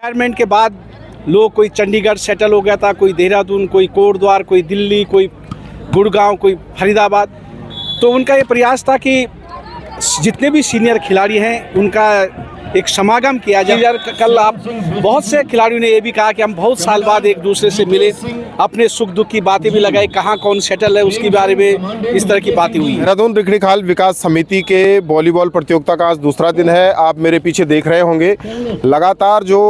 Retirement के बाद लोग कोई चंडीगढ़ सेटल हो गया था, कोई देहरादून, कोई कोटद्वार, कोई दिल्ली, कोई गुड़गांव, कोई फरीदाबाद। तो उनका ये प्रयास था कि जितने भी सीनियर खिलाड़ी हैं उनका एक समागम किया जाए। यार कल आप बहुत से खिलाड़ियों ने ये भी कहा कि हम बहुत साल बाद एक दूसरे से मिले, अपने सुख दुख की बातें भी लगाई, कहाँ कौन सेटल है उसके बारे में इस तरह की बातें हुई। देहरादून रिखणीखाल विकास समिति के वॉलीबॉल प्रतियोगिता का आज दूसरा दिन है। आप मेरे पीछे देख रहे होंगे लगातार जो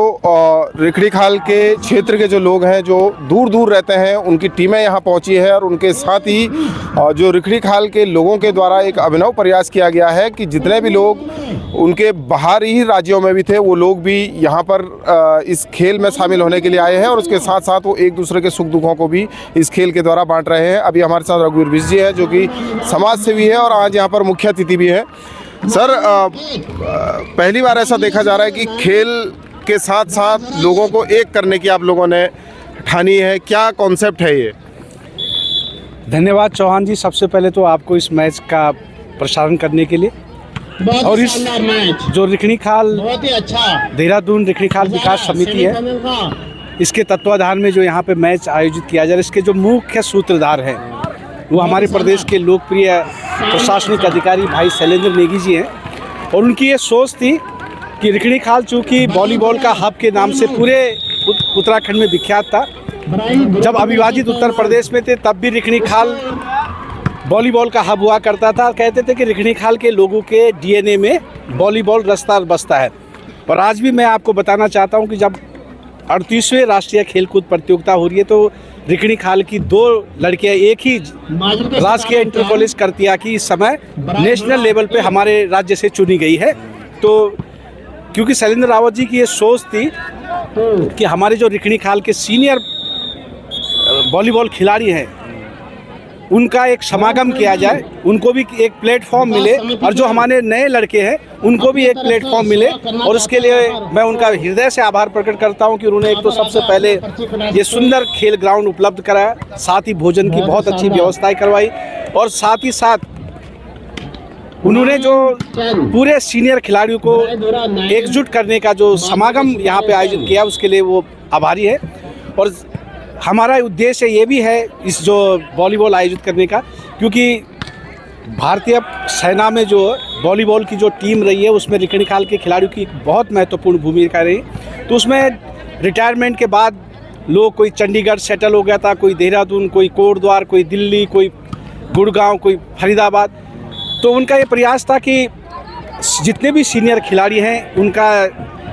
रिखणीखाल के क्षेत्र के जो लोग हैं जो दूर दूर रहते हैं उनकी टीमें यहाँ पहुँची है और उनके साथ ही जो रिखणीखाल के लोगों के द्वारा एक अभिनव प्रयास किया गया है कि जितने भी लोग उनके बाहरी राज्यों में भी थे वो लोग भी यहाँ पर इस खेल में शामिल होने के लिए आए हैं और उसके साथ साथ वो एक दूसरे के सुख दुखों को भी इस खेल के द्वारा बांट रहे हैं। अभी हमारे साथ रघुवीर बिष्ट जी है जो कि समाज सेवी है और आज यहाँ पर मुख्य अतिथि भी है। सर, पहली बार ऐसा देखा जा रहा है कि खेल के साथ साथ लोगों को एक करने की आप लोगों ने ठानी है, क्या कॉन्सेप्ट है ये? धन्यवाद चौहान जी, सबसे पहले तो आपको इस मैच का प्रसारण करने के लिए और इस जो रिखणीखाल देहरादून रिखणीखाल विकास समिति है इसके तत्वाधान में जो यहाँ पे मैच आयोजित किया जा रहा है, इसके जो मुख्य सूत्रधार हैं वो हमारे प्रदेश के लोकप्रिय प्रशासनिक अधिकारी भाई शैलेंद्र नेगी जी हैं। और उनकी ये सोच थी कि रिखणीखाल चूँकि वॉलीबॉल का हब के नाम से पूरे उत्तराखंड में विख्यात था, जब अविभाजित उत्तर प्रदेश में थे तब भी रिखणीखाल वॉलीबॉल का हब हुआ करता था। कहते थे कि रिखणीखाल के लोगों के डीएनए में वॉलीबॉल रचता बसता है। और आज भी मैं आपको बताना चाहता हूं कि जब 38वें राष्ट्रीय खेलकूद प्रतियोगिता हो रही है तो रिखणीखाल की 2 लड़कियां एक ही राजकीय इंटर कॉलेज करतिया की इस समय नेशनल लेवल पे हमारे राज्य से चुनी गई है। तो क्योंकि शैलेंद्र रावत जी की ये सोच थी कि हमारे जो रिखणीखाल के सीनियर वॉलीबॉल खिलाड़ी हैं उनका एक समागम किया जाए, उनको भी एक प्लेटफॉर्म मिले और जो हमारे नए लड़के हैं उनको भी एक प्लेटफॉर्म मिले। और उसके लिए मैं उनका हृदय से आभार प्रकट करता हूं कि उन्होंने एक तो सबसे पहले ये सुंदर खेल ग्राउंड उपलब्ध कराया, साथ ही भोजन की बहुत अच्छी व्यवस्थाएं करवाई और साथ ही साथ उन्होंने जो पूरे सीनियर खिलाड़ियों को एकजुट करने का जो समागम यहाँ पे आयोजित किया उसके लिए वो आभारी है। और हमारा उद्देश्य ये भी है इस जो वॉलीबॉल आयोजित करने का, क्योंकि भारतीय सेना में जो वॉलीबॉल की जो टीम रही है उसमें रिखणीखाल के खिलाड़ियों की बहुत महत्वपूर्ण भूमिका रही। तो उसमें रिटायरमेंट के बाद लोग कोई चंडीगढ़ सेटल हो गया था, कोई देहरादून, कोई कोटद्वार, कोई दिल्ली, कोई गुड़गांव, कोई फरीदाबाद। तो उनका ये प्रयास था कि जितने भी सीनियर खिलाड़ी हैं उनका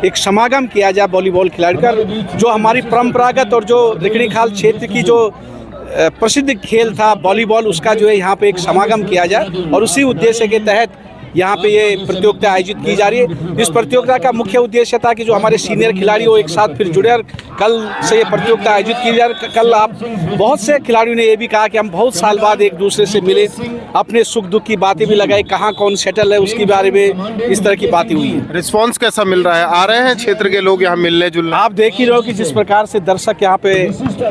एक समागम किया जाए वॉलीबॉल खिलाड़ी का, जो हमारी परंपरागत और जो रिखणीखाल क्षेत्र की जो प्रसिद्ध खेल था वॉलीबॉल उसका जो है यहाँ पे एक समागम किया जाए। और उसी उद्देश्य के तहत यहाँ पे ये प्रतियोगिता आयोजित की जा रही है। इस प्रतियोगिता का मुख्य उद्देश्य था कि जो हमारे सीनियर खिलाड़ी वो एक साथ फिर जुड़े और कल से ये प्रतियोगिता आयोजित की जा रही है। कल आप बहुत से खिलाड़ियों ने ये भी कहा कि हम बहुत साल बाद एक दूसरे से मिले, अपने सुख दुख की बातें भी लगाई, कहाँ कौन सेटल है उसके बारे में इस तरह की बातें हुई है। रिस्पॉन्स कैसा मिल रहा है? आ रहे हैं क्षेत्र के लोग यहाँ मिलने जुलने? आप देख ही रहो कि जिस प्रकार से दर्शक यहाँ पे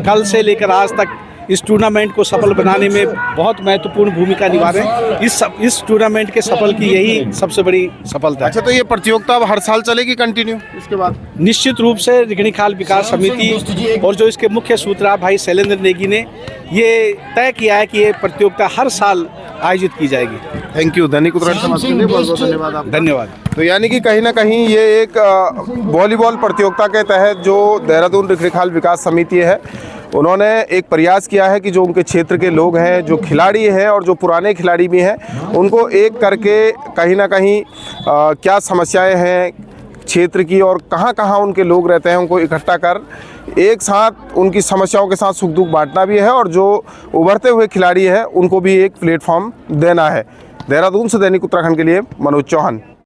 कल से लेकर आज तक इस टूर्नामेंट को सफल बनाने में बहुत महत्वपूर्ण भूमिका निभा रहे हैं। इस टूर्नामेंट के सफल की यही सबसे बड़ी सफलता है। अच्छा, तो ये प्रतियोगिता अब हर साल चलेगी कंटिन्यू इसके बाद? निश्चित रूप से रिखणीखाल विकास समिति और जो इसके मुख्य सूत्रधार भाई शैलेंद्र नेगी ने ये तय किया है कि ये प्रतियोगिता हर साल आयोजित की जाएगी। Thank you. दैनिक उत्तराखंड समाज के लिए बहुत बहुत धन्यवाद आप। धन्यवाद। तो यानी कि कहीं ना कहीं ये एक वॉलीबॉल प्रतियोगिता के तहत जो देहरादून रिखणीखाल विकास समिति है उन्होंने एक प्रयास किया है कि जो उनके क्षेत्र के लोग हैं, जो खिलाड़ी हैं और जो पुराने खिलाड़ी भी हैं, उनको एक करके कहीं ना कहीं क्या समस्याएं हैं क्षेत्र की और कहाँ कहाँ उनके लोग रहते हैं उनको इकट्ठा कर एक साथ उनकी समस्याओं के साथ सुख दुख बांटना भी है और जो उभरते हुए खिलाड़ी हैं उनको भी एक प्लेटफॉर्म देना है। देहरादून से दैनिक उत्तराखंड के लिए मनोज चौहान।